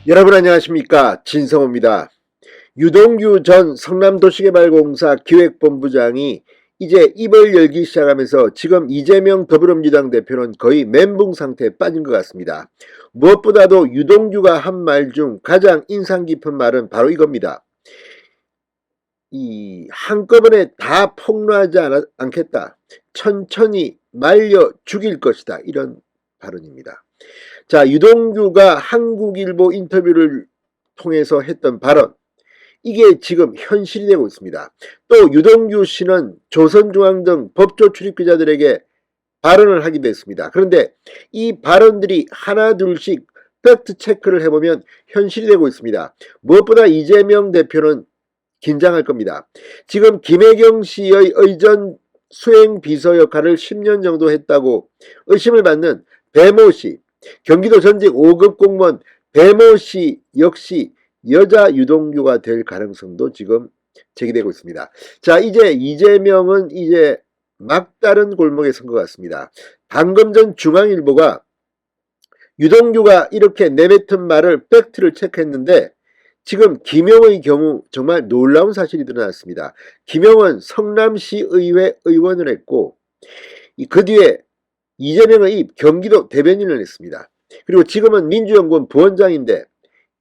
여러분 안녕하십니까, 진성호입니다. 유동규 전 성남도시개발공사 기획본부장이 이제 입을 열기 시작하면서 지금 이재명 더불어민주당 대표는 거의 멘붕 상태에 빠진 것 같습니다. 무엇보다도 유동규가 한 말 중 가장 인상 깊은 말은 바로 이겁니다. 한꺼번에 다 폭로하지 않겠다. 천천히 말려 죽일 것이다. 이런 발언입니다. 자, 유동규가 한국일보 인터뷰를 통해서 했던 발언, 이게 지금 현실이 되고 있습니다. 또 유동규 씨는 조선중앙 등 법조 출입기자들에게 발언을 하기도 했습니다. 그런데 이 발언들이 하나 둘씩 팩트 체크를 해보면 현실이 되고 있습니다. 무엇보다 이재명 대표는 긴장할 겁니다. 지금 김혜경 씨의 의전 수행 비서 역할을 10년 정도 했다고 의심을 받는 배모 씨, 경기도 전직 5급 공무원 배모 씨 역시 여자 유동규가 될 가능성도 지금 제기되고 있습니다. 자, 이제 이재명은 이제 막다른 골목에 선 것 같습니다. 방금 전 중앙일보가 유동규가 이렇게 내뱉은 말을 팩트를 체크했는데 지금 김영의 경우 정말 놀라운 사실이 드러났습니다. 김영은 성남시의회 의원을 했고 그 뒤에 이재명의 경기도 대변인을 했습니다. 그리고 지금은 민주연구원 부원장인데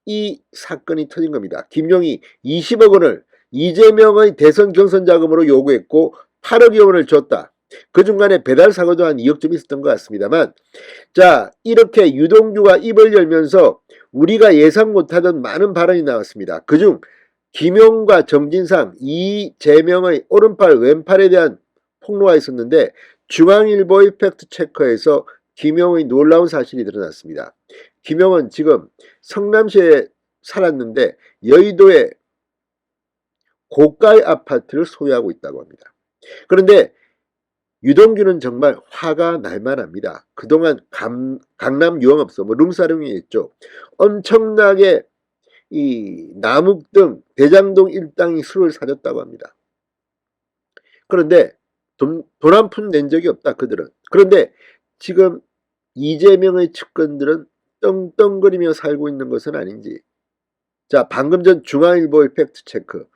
이 사건이 터진 겁니다. 김용이 20억 원을 이재명의 대선 경선 자금으로 요구했고 8억여 원을 줬다. 그 중간에 배달 사고도 한 2억 좀 있었던 것 같습니다만, 자, 이렇게 유동규가 입을 열면서 우리가 예상 못하던 많은 발언이 나왔습니다. 그중 김용과 정진상, 이재명의 오른팔 왼팔에 대한 폭로가 있었는데 중앙일보의 팩트체커에서 김용의 놀라운 사실이 드러났습니다. 김용은 지금 성남시에 살았는데 여의도에 고가의 아파트를 소유하고 있다고 합니다. 그런데 유동규는 정말 화가 날만합니다. 그동안 강남 유흥업소, 룸사롱이 있죠. 엄청나게 이 남욱 등 대장동 일당이 술을 사줬다고 합니다. 그런데 돈 한 푼 낸 적이 없다, 그들은. 그런데 지금 이재명의 측근들은 떵떵거리며 살고 있는 것은 아닌지. 자, 방금 전 중앙일보의 팩트체크,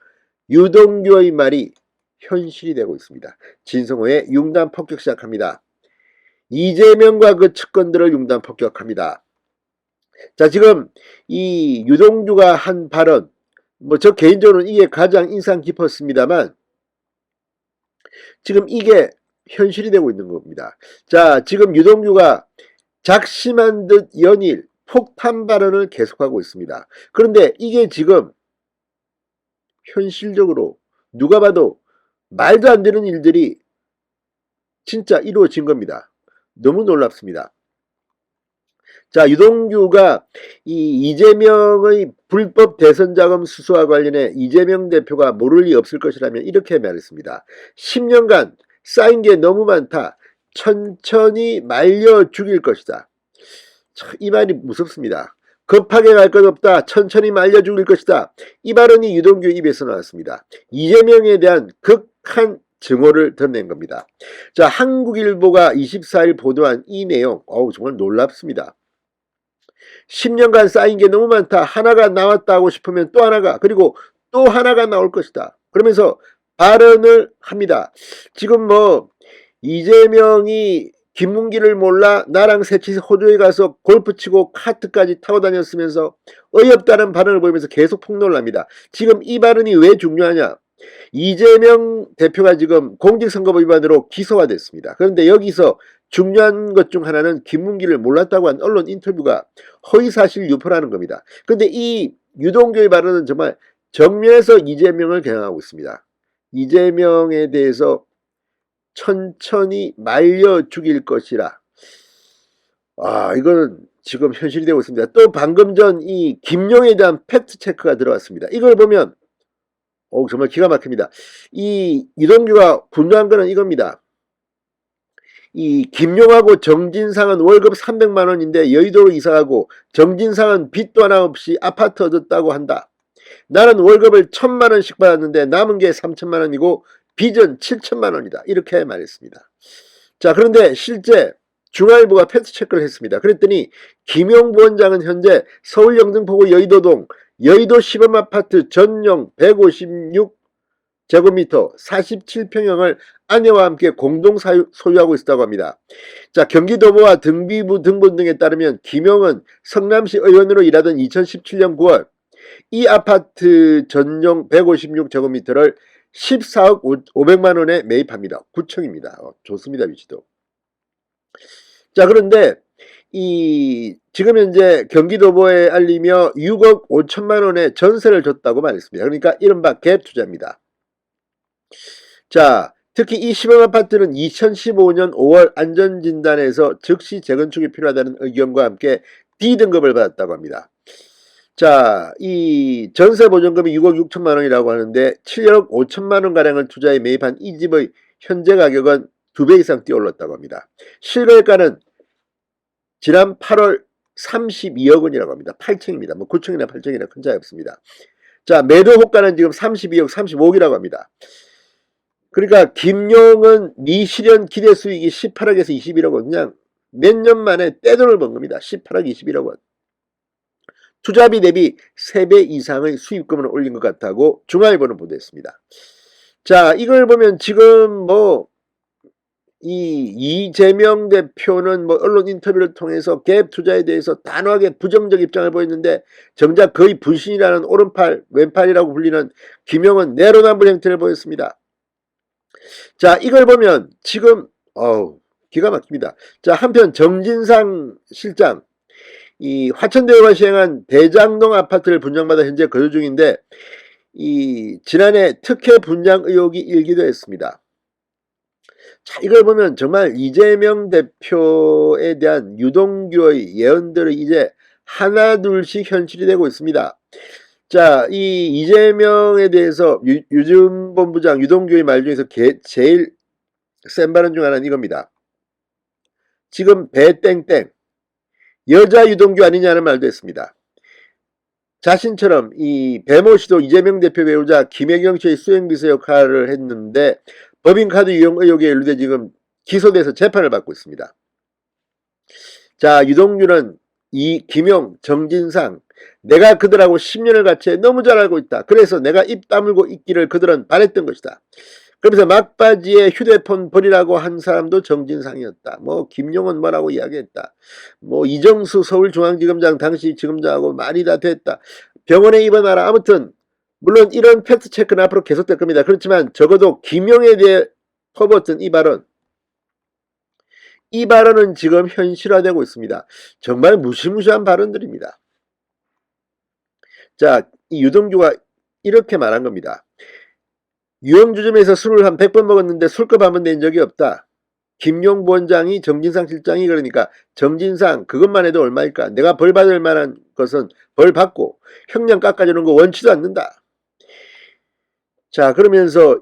유동규의 말이 현실이 되고 있습니다. 진성호의 융단 폭격 시작합니다. 이재명과 그 측근들을 융단 폭격합니다. 자, 지금 이 유동규가 한 발언, 저 개인적으로는 이게 가장 인상 깊었습니다만 지금 이게 현실이 되고 있는 겁니다. 자, 지금 유동규가 작심한 듯 연일 폭탄 발언을 계속하고 있습니다. 그런데 이게 지금 현실적으로 누가 봐도 말도 안 되는 일들이 진짜 이루어진 겁니다. 너무 놀랍습니다. 자, 유동규가 이 이재명의 불법 대선 자금 수수와 관련해 이재명 대표가 모를 리 없을 것이라면 이렇게 말했습니다. 10년간 쌓인 게 너무 많다. 천천히 말려 죽일 것이다. 이 말이 무섭습니다. 급하게 갈 것 없다. 천천히 말려 죽일 것이다. 이 발언이 유동규 입에서 나왔습니다. 이재명에 대한 극한 증오를 드러낸 겁니다. 자, 한국일보가 24일 보도한 이 내용, 정말 놀랍습니다. 10년간 쌓인 게 너무 많다. 하나가 나왔다고 싶으면 또 하나가, 그리고 또 하나가 나올 것이다. 그러면서 발언을 합니다. 지금 이재명이 김문기를 몰라 나랑 셋이 호주에 가서 골프 치고 카트까지 타고 다녔으면서 어이없다는 발언을 보이면서 계속 폭로를 합니다. 지금 이 발언이 왜 중요하냐? 이재명 대표가 지금 공직선거법 위반으로 기소가 됐습니다. 그런데 여기서 중요한 것 중 하나는 김문기를 몰랐다고 한 언론 인터뷰가 허위사실 유포라는 겁니다. 그런데 이 유동규의 발언은 정말 정면에서 이재명을 겨냥하고 있습니다. 이재명에 대해서 천천히 말려 죽일 것이라. 이거는 지금 현실이 되고 있습니다. 또 방금 전 이 김용에 대한 팩트 체크가 들어왔습니다. 이걸 보면 정말 기가 막힙니다. 이 유동규가 분노한 거는 이겁니다. 이 김용하고 정진상은 월급 300만 원인데 여의도로 이사하고 정진상은 빚도 하나 없이 아파트 얻었다고 한다. 나는 월급을 1000만 원씩 받았는데 남은 게 3000만 원이고 빚은 7000만 원이다. 이렇게 말했습니다. 자, 그런데 실제 중앙일보가 팩트체크를 했습니다. 그랬더니 김용 부원장은 현재 서울 영등포구 여의도동 여의도 시범아파트 전용 156제곱미터 47평형을 아내와 함께 공동 소유하고 있다고 합니다. 자, 경기도보와 등비부 등본 등에 따르면 김용은 성남시 의원으로 일하던 2017년 9월 이 아파트 전용 156제곱미터를 14억 500만 원에 매입합니다. 구청입니다. 좋습니다. 위치도. 자, 그런데 지금 현재 경기도보에 알리며 6억 5천만 원의 전세를 줬다고 말했습니다. 그러니까 이른바 갭 투자입니다. 자, 특히 이 시범아파트는 2015년 5월 안전진단에서 즉시 재건축이 필요하다는 의견과 함께 D등급을 받았다고 합니다. 자, 이 전세보증금이 6억 6천만 원이라고 하는데 7억 5천만 원가량을 투자해 매입한 이 집의 현재 가격은 2배 이상 뛰어올랐다고 합니다. 실거래가는 지난 8월 32억 원이라고 합니다. 8층입니다. 뭐 9층이나 8층이나 큰 차이 없습니다. 자, 매도 호가는 지금 32억, 35억이라고 합니다. 그러니까 김용은 미실현 기대 수익이 18억에서 21억 원, 그냥 몇 년 만에 떼돈을 번 겁니다. 18억, 21억 원. 투자비 대비 3배 이상의 수익금을 올린 것 같다고 중앙일보는 보도했습니다. 자, 이걸 보면 지금 이재명 대표는 언론 인터뷰를 통해서 갭 투자에 대해서 단호하게 부정적 입장을 보였는데 정작 거의 분신이라는 오른팔, 왼팔이라고 불리는 김용은 내로남불 행태를 보였습니다. 자, 이걸 보면 지금 기가 막힙니다. 자, 한편 정진상 실장 이 화천대유가 시행한 대장동 아파트를 분양받아 현재 거주 중인데 지난해 특혜 분양 의혹이 일기도 했습니다. 자, 이걸 보면 정말 이재명 대표에 대한 유동규의 예언들이 이제 하나둘씩 현실이 되고 있습니다. 자, 이 이재명에 대해서 유준 본부장 유동규의 말 중에서 제일 센 발언 중 하나는 이겁니다. 지금 배땡땡 여자 유동규 아니냐는 말도 했습니다. 자신처럼 이 배모 씨도 이재명 대표 배우자 김혜경 씨의 수행비서 역할을 했는데 법인카드 이용 의혹에 연루돼 지금 기소돼서 재판을 받고 있습니다. 자, 유동규는 이 김용, 정진상 내가 그들하고 10년을 같이 해 너무 잘 알고 있다. 그래서 내가 입 다물고 있기를 그들은 바랬던 것이다. 그러면서 막바지에 휴대폰 버리라고 한 사람도 정진상이었다. 김용은 뭐라고 이야기했다. 이정수 서울중앙지검장 당시 지검장하고 말이 다 됐다. 병원에 입원하라. 아무튼 물론 이런 팩트체크는 앞으로 계속될 겁니다. 그렇지만 적어도 김용에 대해 퍼붓던 이 발언은 지금 현실화되고 있습니다. 정말 무시무시한 발언들입니다. 자, 이 유동규가 이렇게 말한 겁니다. 유흥주점에서 술을 한 100번 먹었는데 술값 한 번 낸 적이 없다. 김용 부원장이 정진상 실장이 그러니까 정진상 그것만 해도 얼마일까? 내가 벌 받을 만한 것은 벌 받고 형량 깎아주는 거 원치도 않는다. 자, 그러면서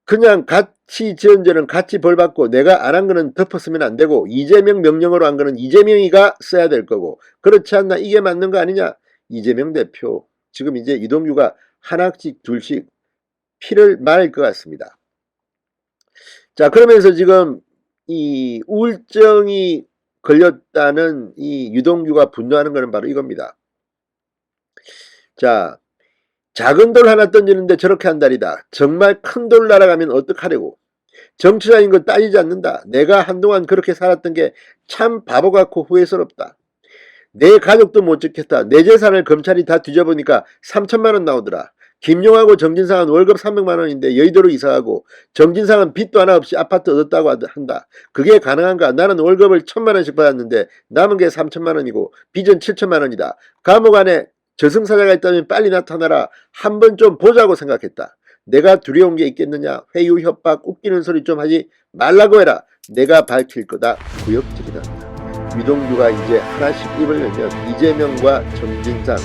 그냥 같이 지은 죄는 같이 벌 받고 내가 안 한 거는 덮었으면 안 되고 이재명 명령으로 한 거는 이재명이가 써야 될 거고 그렇지 않나 이게 맞는 거 아니냐? 이재명 대표 지금 이제 유동규가 하나씩 둘씩 피를 말릴 것 같습니다. 자, 그러면서 지금 이 우울증이 걸렸다는 이 유동규가 분노하는 것은 바로 이겁니다. 자, 작은 돌 하나 던지는데 저렇게 한다리다. 정말 큰 돌 날아가면 어떡하려고. 정치자인 거 따지지 않는다. 내가 한동안 그렇게 살았던 게 참 바보 같고 후회스럽다. 내 가족도 못 지켰다. 내 재산을 검찰이 다 뒤져보니까 3천만 원 나오더라. 김용하고 정진상은 월급 300만 원인데 여의도로 이사하고 정진상은 빚도 하나 없이 아파트 얻었다고 한다. 그게 가능한가? 나는 월급을 1,000만 원씩 받았는데 남은 게 3천만 원이고 빚은 7천만 원이다. 감옥 안에 저승사자가 있다면 빨리 나타나라. 한번 좀 보자고 생각했다. 내가 두려운 게 있겠느냐. 회유 협박 웃기는 소리 좀 하지 말라고 해라. 내가 밝힐 거다. 구역질이 난다. 유동규가 이제 하나씩 입을 열면 이재명과 정진상,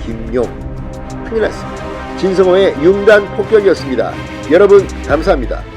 김용 큰일 났습니다. 진성호의 융단 폭격이었습니다. 여러분 감사합니다.